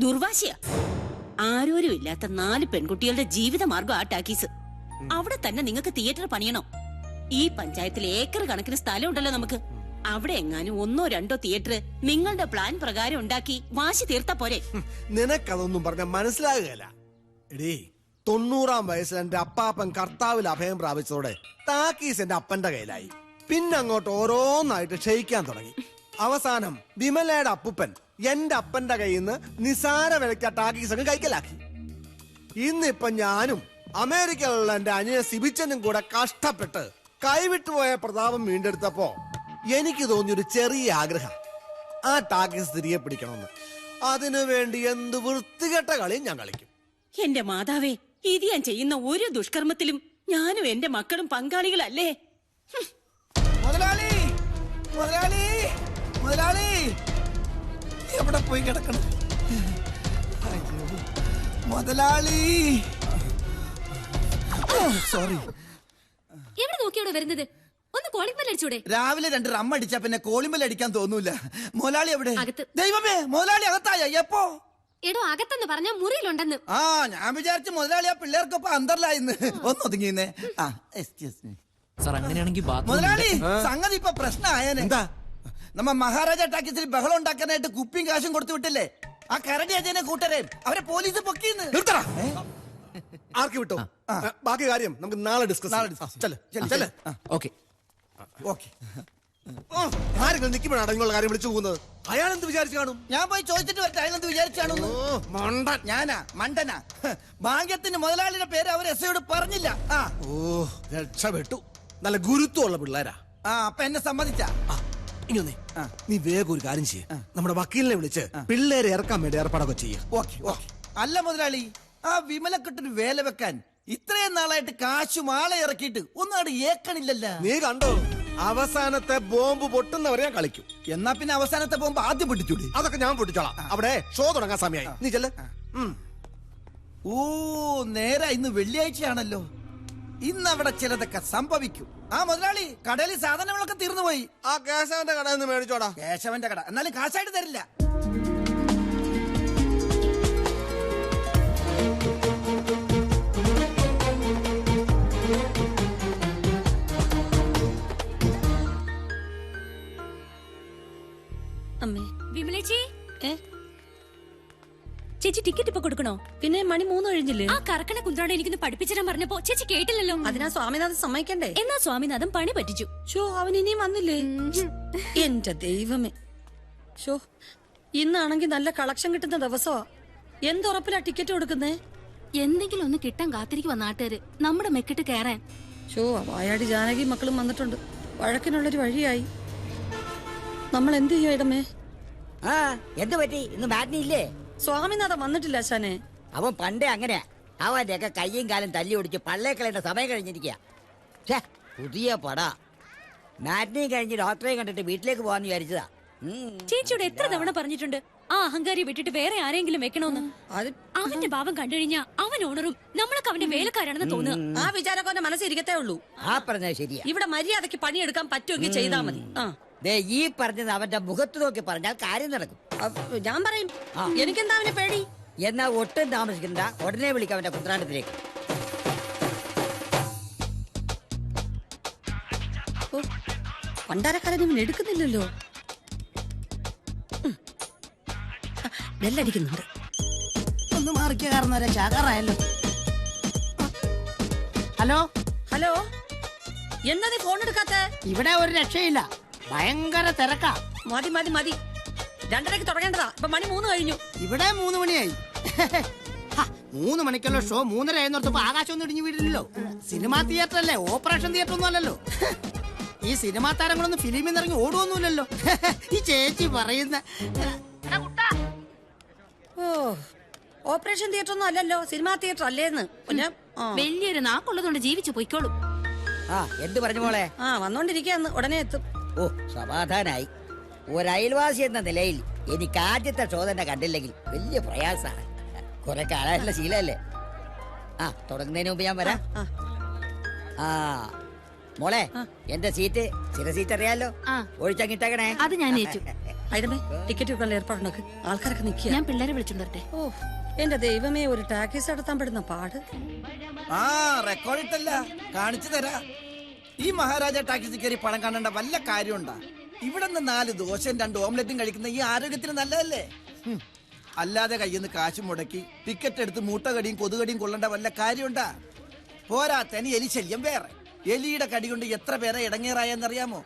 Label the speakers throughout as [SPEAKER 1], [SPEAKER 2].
[SPEAKER 1] ദുർവാശിയ. ആരോരും ഇല്ലാത്ത 4 പെൺകുട്ടികളുടെ ജീവിതമാർഗം ആ ടാക്കീസ്. അവിടെ തന്നെ നിങ്ങൾക്ക് തിയേറ്റർ പണിയണോ? ഈ പഞ്ചായത്തിൽ ഏക്കർ കണക്കിന് സ്ഥലം ഉണ്ടല്ലോ നമുക്ക്. അവിടെ എങ്ങാനും 1 or 2 തിയേറ്റർ നിങ്ങളുടെ പ്ലാൻ പ്രകാരം ഉണ്ടാക്കി വാശി തീർത്താ പോരെ?
[SPEAKER 2] നിനക്കതൊന്നും പറഞ്ഞ മനസ്സിലാകുകയല്ല. എടീ, 90-ാം വയസ്സിൽ എന്റെ അപ്പാപ്പൻ കർത്താവിൽ അഭയം പ്രാപിച്ചതോടെ ടാക്കീസ് എന്റെ അപ്പന്റെ കയ്യിലായി. പിന്നെ അങ്ങോട്ട് ഓരോന്നായിട്ട് ക്ഷയിക്കാൻ തുടങ്ങി. അവസാനം വിമലയുടെ അപ്പുപ്പൻ എന്റെ അപ്പന്റെ കയ്യിൽ നിന്ന് നിസാര വിലയ്ക്ക് ടാക്കീസ് ഒക്കെ കൈക്കലാക്കി. ഇന്നിപ്പൊ ഞാനും അമേരിക്കയിലുള്ള എന്റെ അനിയൻ സിബിച്ചനും കൂടെ കഷ്ടപ്പെട്ട് കൈവിട്ടുപോയ പ്രതാപം വീണ്ടെടുത്തപ്പോ എനിക്ക് തോന്നിയൊരു ചെറിയ ആഗ്രഹം, ആ ടാക്കീസ് തിരികെ പിടിക്കണമെന്ന്. അതിനു വേണ്ടി എന്ത് വൃത്തികെട്ട കളിയും ഞാൻ കളിക്കും.
[SPEAKER 1] എന്റെ മാതാവേ, ഇത് ഞാൻ ചെയ്യുന്ന ഒരു ദുഷ്കർമ്മത്തിലും ഞാനും എന്റെ മക്കളും പങ്കാളികളല്ലേ?
[SPEAKER 3] മുതലാളി, മുതലാളി, മുതലാളി, എവിടെ പോയി കിടക്കണം? മുതലാളി, സോറി.
[SPEAKER 4] എവിടെ നോക്കിയോടെ വരുന്നത്? ഒന്ന് കോളിംഗ് ബെൽ അടിച്ചൂടെ?
[SPEAKER 3] രാവിലെ 2 റം അടിച്ചാ പിന്നെ കോളിംഗ് ബെൽ അടിക്കാൻ തോന്നൂല. മുതലാളി എവിടെ?
[SPEAKER 4] അകത്ത്.
[SPEAKER 3] ദൈവമേ, മുതലാളി അകത്തായ? എപ്പോ?
[SPEAKER 4] എടോ, അകത്തെന്ന് പറഞ്ഞ മുറിയിലുണ്ടെന്ന്.
[SPEAKER 3] ആ, ഞാൻ വിചാരിച്ചു മുതലാളി ആ പിള്ളേർക്കൊപ്പം അന്തർലായിന്ന്. ഒന്ന് ഒതുങ്ങിന്നേ. ആ, എക്സ്ക്യൂസ് മീ. മുതലാളി, സംഗതി ഇപ്പൊ പ്രശ്നമായേനെ.
[SPEAKER 2] എന്താ?
[SPEAKER 3] നമ്മ മഹാരാജ ടാക്കീസിൽ ബഹളം ഉണ്ടാക്കാനായിട്ട് കുപ്പിയും കാശും കൊടുത്തു വിട്ടില്ലേ? ആ കരടി അജയനെ കൂട്ടരെ അവരെ പോലീസ് പൊക്കിന്ന്.
[SPEAKER 2] നിർത്തടാ. ആർക്ക് വിട്ടോ? ബാക്കി കാര്യം നമുക്ക് നാളെ ഡിസ്കസ്. ആരെങ്കിലും നിൽക്കുമ്പോഴാണ് നിങ്ങളുടെ കാര്യം വിളിച്ചു പോകുന്നത്. അയാൾ എന്ത് വിചാരിച്ചു കാണും?
[SPEAKER 3] ഞാൻ പോയി ചോദിച്ചിട്ട് വരട്ടെ അയാൾ എന്ത് വിചാരിച്ചു കാണും. ഞാനാ മണ്ടനാ? ഭാഗ്യത്തിന് മുതലാളിയുടെ പേര് അവർ എസ്ഐയോട് പറഞ്ഞില്ല.
[SPEAKER 2] രക്ഷപ്പെട്ടു. നല്ല ഗുരുത്വമുള്ള പിള്ളേരാ.
[SPEAKER 3] അപ്പൊ എന്നെ സമ്മതിച്ച.
[SPEAKER 2] ഇങ്ങനെ നീ വേഗം ഒരു കാര്യം ചെയ്യ, നമ്മുടെ വക്കീലിനെ വിളിച്ച് പിള്ളേരെ ഇറക്കാൻ വേണ്ടി ഏർപ്പാടൊക്കെ ചെയ്യും.
[SPEAKER 3] അല്ല മുതലാളി, ആ വിമലക്കെട്ടൊരു വേല വെക്കാൻ ഇത്രയും നാളായിട്ട് കാശും ആളെ ഇറക്കിയിട്ട് ഒന്നും ഏക്കണില്ലല്ലോ.
[SPEAKER 2] നീ കണ്ടോ? അവസാനത്തെ ബോംബ് പൊട്ടുന്നവരെ ഞാൻ കളിക്കും.
[SPEAKER 3] എന്നാ പിന്നെ അവസാനത്തെ ബോംബ് ആദ്യം പൊട്ടിച്ചൂടി.
[SPEAKER 2] അതൊക്കെ ഞാൻ പൊട്ടിച്ചോളാം. അവിടെ ഷോ തുടങ്ങാൻ സമയമായി. നീ ചെല്ല്.
[SPEAKER 3] ഓ, നേരെ ഇന്ന് വെള്ളിയാഴ്ചയാണല്ലോ. ഇന്ന് അവിടെ ചിലതൊക്കെ സംഭവിക്കും. ആ മുതലാളി, കടയിൽ സാധനങ്ങളൊക്കെ തീർന്നുപോയി.
[SPEAKER 2] ആ കേശവന്റെ കടയിൽ നിന്ന് മേടിച്ചോടാ.
[SPEAKER 3] കേശവന്റെ കട എന്നാലും കാശായിട്ട് തരില്ല.
[SPEAKER 1] അമ്മേ,
[SPEAKER 4] വിമലേച്ചി,
[SPEAKER 1] ചേച്ചി ടിക്കറ്റ് ഇപ്പൊ കൊടുക്കണോ? പിന്നെ മണി 3 കഴിഞ്ഞില്ലേ?
[SPEAKER 4] ആ കറക്കണ കുന്ത്രോടെ എനിക്കൊന്ന് പഠിപ്പിച്ചിടാൻ പറഞ്ഞപ്പോ ചേച്ചി കേട്ടില്ലല്ലോ.
[SPEAKER 1] അതിനാ സ്വാമിനാഥൻ സമ്മതിക്കണ്ടേ?
[SPEAKER 4] എന്നാ സ്വാമിനാഥൻ പണി പറ്റിച്ചു.
[SPEAKER 1] ഷോ, അവൻ ഇനിയും വന്നില്ലേ? എന്റെ ദൈവമേ. ഷോ, ഇന്നാണെങ്കിൽ നല്ല കളക്ഷൻ കിട്ടുന്ന ദിവസമാ. എന്തുറപ്പിലാ ടിക്കറ്റ് കൊടുക്കുന്നേ?
[SPEAKER 4] എന്തെങ്കിലും ഒന്ന് കിട്ടാൻ കാത്തിരിക്കുവാ നാട്ടുകാര് നമ്മുടെ മെക്കിട്ട് കയറാൻ.
[SPEAKER 1] ഷോ, വായാടി ജാനകി മക്കളും വന്നിട്ടുണ്ട്. വഴക്കിനുള്ളൊരു വഴിയായി. നമ്മൾ എന്ത് ചെയ്യും ഇടമേ?
[SPEAKER 5] എന്ത് പറ്റി? ഇന്ന് മാറ്റിനി ഇല്ലേ?
[SPEAKER 1] സ്വാമിനാഥൻ വന്നിട്ടില്ല ശാനെ.
[SPEAKER 5] അവൻ പണ്ടേ അങ്ങനെയാ. അവന്റെ ഒക്കെ കയ്യും കാലും തല്ലി ഓടിച്ച് പള്ളേക്കളേണ്ട സമയം കഴിഞ്ഞിരിക്കുക. പുതിയ പട. മാറ്റിനി കഴിഞ്ഞ് ഡോക്ടറെ കണ്ടിട്ട് വീട്ടിലേക്ക് പോവാന്ന് വിചാരിച്ചതാ.
[SPEAKER 4] ചേച്ചിയോട് എത്ര തവണ പറഞ്ഞിട്ടുണ്ട് ആ അഹങ്കാരി വിട്ടിട്ട് വേറെ ആരെങ്കിലും വെക്കണോന്ന്. അവന്റെ ഭാവം കണ്ടുകഴിഞ്ഞാ അവൻ ഓണറും നമ്മളൊക്കെ അവന്റെ വേലക്കാരാണെന്ന് തോന്നുക.
[SPEAKER 1] ആ വിചാരമൊക്കെ അവന്റെ മനസ്സിരിക്കത്തേ ഉള്ളൂ.
[SPEAKER 5] ആ പറഞ്ഞത് ശരിയാ.
[SPEAKER 1] ഇവിടെ മര്യാദക്ക് പണിയെടുക്കാൻ പറ്റുമെങ്കിൽ ചെയ്താൽ മതി.
[SPEAKER 5] ഈ പറഞ്ഞത് അവന്റെ മുഖത്ത് നോക്കി പറഞ്ഞാൽ കാര്യം നടക്കും.
[SPEAKER 1] ഞാൻ പറയും. എനിക്കെന്താ അവനെ പേടി?
[SPEAKER 5] എന്നാ ഒട്ടും താമസിക്കണ്ട, ഉടനെ വിളിക്കാം അവന്റെ കുന്ത്രാണ്ടത്തിലേക്ക്.
[SPEAKER 1] പണ്ടാരക്കാരൻ ഇവൻ എടുക്കുന്നില്ലല്ലോ. ബെല്ലടിക്കുന്നുണ്ട്.
[SPEAKER 6] ഒന്ന് മാറിക്കുക, കാരണം ചാകാറായല്ലോ. ഹലോ
[SPEAKER 1] ഹലോ, എന്താ നീ ഫോൺ എടുക്കാത്ത?
[SPEAKER 6] ഇവിടെ ഒരു രക്ഷയില്ല, ഭയങ്കര തിരക്കാ.
[SPEAKER 1] മതി മതി മതി, 2:30 തുടങ്ങേണ്ടതാ. ഇപ്പൊ മണി 3 കഴിഞ്ഞു.
[SPEAKER 6] ഇവിടെ 3 മണിയായി. 3 മണിക്കുള്ള ഷോ 3:30 ആയെന്നോർത്തപ്പോ ആകാശം ഒന്നും ഇടിഞ്ഞു വീടില്ലല്ലോ. സിനിമാ തിയേറ്റർ അല്ലേ, ഓപ്പറേഷൻ തിയേറ്റർ ഒന്നും അല്ലല്ലോ. ഈ സിനിമാ താരങ്ങളൊന്നും ഫിലിമിൽ നിന്ന് ഇറങ്ങി ഓടുവൊന്നുമില്ലല്ലോ. ഈ ചേച്ചി പറയുന്ന
[SPEAKER 1] ഓപ്പറേഷൻ തിയേറ്റർ ഒന്നും അല്ലല്ലോ, സിനിമാ തിയേറ്റർ അല്ലേന്ന്. പിന്നെ
[SPEAKER 4] വലിയൊരു നാക്കുള്ളതുകൊണ്ട് ജീവിച്ചു പോയിക്കോളും.
[SPEAKER 5] എന്ത് പറഞ്ഞു മോളെ?
[SPEAKER 1] വന്നോണ്ടിരിക്കാന്ന്, ഉടനെ എത്തും.
[SPEAKER 5] ഓ, സമാധാനായി. ഒരയൽവാസി എന്ന നിലയിൽ എനിക്ക് ആദ്യത്തെ ഷോ തന്നെ കണ്ടില്ലെങ്കിൽ വലിയ പ്രയാസമാണ്. കുറെ കാലമായിട്ടുള്ള ശീലല്ലേ. തുടങ്ങുന്നതിന് മുമ്പ് ഞാൻ വരാം. മോളെ, എന്റെ സീറ്റ് ചില സീറ്റ് അറിയാലോ, ഒഴിച്ചങ്ങിട്ടേക്കണേ.
[SPEAKER 4] അത് ഞാൻ ഏറ്റു.
[SPEAKER 7] അതിനെ ടിക്കറ്റ് വെക്കാനുള്ള ഏർപ്പാടുണ്ടാക്ക്. ആൾക്കാരൊക്കെ നിൽക്കുക.
[SPEAKER 4] ഞാൻ പിള്ളേരെ വിളിച്ചോണ്ടേ.
[SPEAKER 7] ഓ എന്റെ ദൈവമേ, ഒരു ടാക്സി നടത്താൻ പെടുന്ന പാട്.
[SPEAKER 3] ആ റെക്കോർഡ് ഇട്ടല്ല, കാണിച്ചു തരാ. ഈ മഹാരാജ ടാക്സി കയറി പണം കാണേണ്ട വല്ല കാര്യമുണ്ടാ? ഇവിടെ നിന്ന് 4 ദോശയും 2 ഓംലെറ്റും കഴിക്കുന്ന ഈ ആരോഗ്യത്തിന് നല്ലതല്ലേ? അല്ലാതെ കയ്യിൽ നിന്ന് കാശ് മുടക്കി ടിക്കറ്റ് എടുത്ത് മൂട്ടകടിയും കൊതുകടിയും കൊള്ളേണ്ട വല്ല കാര്യമുണ്ടാ? പോരാത്തനി എലി ശല്യം വേറെ. എലിയുടെ കടി കൊണ്ട് എത്ര പേരെ ഇടങ്ങേറായെന്നറിയാമോ?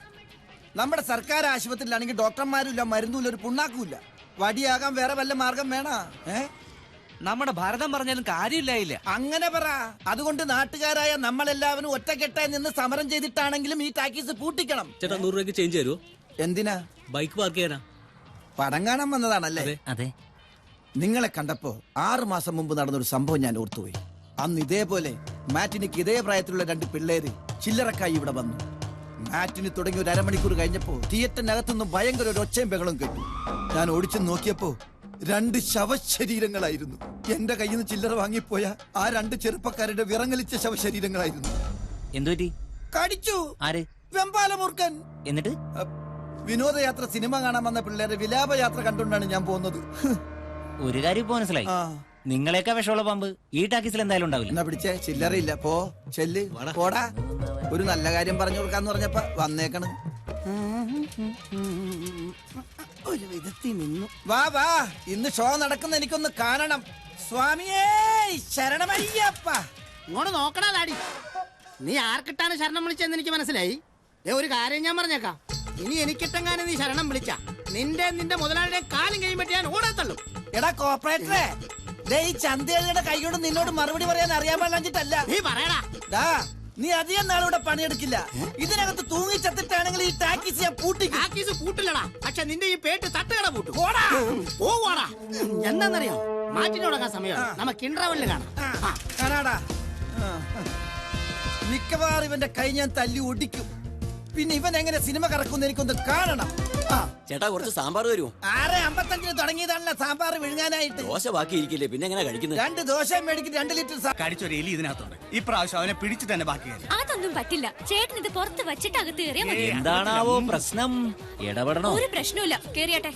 [SPEAKER 3] നമ്മുടെ സർക്കാർ ആശുപത്രിയിലാണെങ്കിൽ ഡോക്ടർമാരുമില്ല, മരുന്നുമില്ല, ഒരു പുണ്ണാക്കുമില്ല. വടിയാകാൻ വേറെ വല്ല മാർഗം വേണോ?
[SPEAKER 8] നമ്മുടെ ഭാരതം പറഞ്ഞാലും കാര്യമില്ലായില്ല.
[SPEAKER 3] അങ്ങനെ പറ. അതുകൊണ്ട് നാട്ടുകാരായ നമ്മളെല്ലാവരും ഒറ്റക്കെട്ടായി നിന്ന് സമരം ചെയ്തിട്ടാണെങ്കിലും ഈ ടാക്കീസ് പൂട്ടിക്കണം.
[SPEAKER 8] ചേട്ടാ 100 രൂപയ്ക്ക് ചേഞ്ച് തരുമോ?
[SPEAKER 3] എന്തിനാ?
[SPEAKER 8] ബൈക്ക് പാർക്ക് ചെയ്യാനാ.
[SPEAKER 3] പടം കാണാൻ വന്നതാണല്ലേ?
[SPEAKER 8] അതെ.
[SPEAKER 3] നിങ്ങളെ കണ്ടപ്പോ 6 മാസം മുമ്പ് നടന്നൊരു സംഭവം ഞാൻ ഓർത്തുപോയി. അന്ന് ഇതേപോലെ മാറ്റിനിക്ക് ഇതേ പ്രായത്തിലുള്ള 2 പിള്ളേര് ചില്ലറക്കായി ഇവിടെ വന്നു. മാറ്റിന് തുടങ്ങി ഒരു അരമണിക്കൂർ കഴിഞ്ഞപ്പോ തിയേറ്ററിനകത്തുനിന്ന് ഭയങ്കര ഒരു ഒച്ചയും ബഹളം കേട്ടു. ഞാൻ ഓടിച്ചു നോക്കിയപ്പോ 2 ശവശരീരങ്ങളായിരുന്നു. എന്റെ കയ്യിൽ നിന്ന് ചില്ലറ വാങ്ങിപ്പോയ ആ 2 ചെറുപ്പക്കാരുടെ വിറങ്ങലിച്ച ശവശരീരങ്ങളായിരുന്നു.
[SPEAKER 8] എന്തുപറ്റി?
[SPEAKER 3] കടിച്ചു.
[SPEAKER 8] ആര്?
[SPEAKER 3] വെമ്പാലമൂർഖൻ.
[SPEAKER 8] എന്നിട്ട്
[SPEAKER 3] വിനോദയാത്ര സിനിമ കാണാൻ വന്ന പിള്ളേരെ വിലാപയാത്ര കണ്ടുകൊണ്ടാണ് ഞാൻ പോകുന്നത്.
[SPEAKER 8] ഒരു കാര്യം ഇപ്പൊ മനസ്സിലായി. നിങ്ങളെയൊക്കെ വിഷമുള്ള പാമ്പ് ഈ ടാക്കീസിൽ എന്തായാലും ഉണ്ടാവില്ല.
[SPEAKER 3] എന്നാ പിടിച്ചേ, ചില്ലറയില്ല. പോ ചെല്ല് പോടാ. ഒരു നല്ല കാര്യം പറഞ്ഞു കൊടുക്കാന്ന് പറഞ്ഞപ്പ വന്നേക്കണ്. ഒരു വിധത്തിൽ നിന്നു. വാ വാ, ഇന്ന് ഷോ നടക്കുന്ന എനിക്കൊന്ന് കാണണം. സ്വാമിയേ ശരണമയ്യപ്പ.
[SPEAKER 6] ഇങ്ങോട്ട് നോക്കണ താടി. നീ ആർക്കിട്ടാണ് ശരണം വിളിച്ചെന്ന് എനിക്ക് മനസ്സിലായി. ഒരു കാര്യം ഞാൻ പറഞ്ഞേക്കാം. ഇനി എനിക്കിട്ടെങ്ങാനും നീ ശരണം വിളിച്ച നിന്റെ മുതലാളിയുടെ കാലും കഴിയുമ്പോ ഞാൻ ഓടത്തുള്ളൂ.
[SPEAKER 3] എടാ കോപ്പറേറ്ററെ, ഈ ചന്തയുടെ കൈകൊണ്ട് നിന്നോട് മറുപടി പറയാൻ അറിയാൻ പാടില്ല.
[SPEAKER 6] നീ പറയടാ.
[SPEAKER 3] നീ അധികം നാളിവിടെ പണിയെടുക്കില്ല. ഇതിനകത്ത് തൂങ്ങി ചത്തിട്ടാണെങ്കിൽ ഈ ടാക്കീസ് ഞാൻ പൂട്ടിക്കും.
[SPEAKER 6] ടാക്കീസ് പൂട്ടില്ലടാ, പക്ഷെ നിന്റെ ഈ പേട്ട് തട്ടുകട പൂട്ടും. പോവാടാ. എന്താന്നറിയോ, മാറ്റിന് തുടങ്ങാൻ സമയം. നമുക്ക് ഇന്റർവെല്ലിൽ
[SPEAKER 3] കാണാടാ. മിക്കവാറും ഇവന്റെ കൈ ഞാൻ തല്ലി ഒടിക്കും. പിന്നെ ഇവൻ എങ്ങനെ സിനിമ കറക്കുന്ന എനിക്കൊന്ന് കാണണം.
[SPEAKER 9] ചേട്ടാ കുറച്ച് സാമ്പാർ വരുമോ?
[SPEAKER 3] 6:55 തുടങ്ങിയതാണല്ലോ സാമ്പാർ വിഴുങ്ങാനായിട്ട്.
[SPEAKER 9] ദോശ ബാക്കി ഇരിക്കില്ലേ, പിന്നെ എങ്ങനെ കഴിക്കുന്നത്?
[SPEAKER 3] 2 ദോശ മേടിക്കും, 2 ലിറ്റർ
[SPEAKER 8] കടിച്ചൊരു എലി ഇതിനകത്തുണ്ട്. ഇപ്രാവശ്യം അവനെ പിടിച്ചു തന്നെ ബാക്കി.
[SPEAKER 4] അതൊന്നും പറ്റില്ല. ചേട്ടൻ ഇത് പുറത്ത് വെച്ചിട്ട് അകത്ത് കയറിയാ മതി.
[SPEAKER 8] എന്താണാവോ പ്രശ്നം? ഇടപെടണോ?
[SPEAKER 4] ഒരു പ്രശ്നമില്ല, കേറിയാട്ടെ.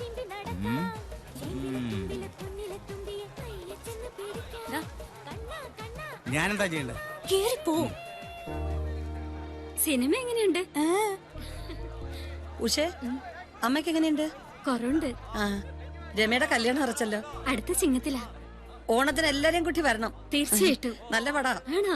[SPEAKER 8] ഞാനെന്താ ചെയ്യണ്ടേ?
[SPEAKER 4] കേറിപ്പോ. സിനിമ എങ്ങനെയുണ്ട്?
[SPEAKER 7] ഉഷേ, അമ്മയ്ക്ക് എങ്ങനെയുണ്ട്?
[SPEAKER 4] കുറവുണ്ട്.
[SPEAKER 7] രമയുടെ കല്യാണം അറച്ചല്ലോ.
[SPEAKER 4] അടുത്ത ചിങ്ങത്തിലാ.
[SPEAKER 7] ഓണത്തിന് എല്ലാരെയും കൂട്ടി വരണം.
[SPEAKER 4] തീർച്ചയായിട്ടും.
[SPEAKER 7] നല്ല പടാ.
[SPEAKER 4] ആണോ?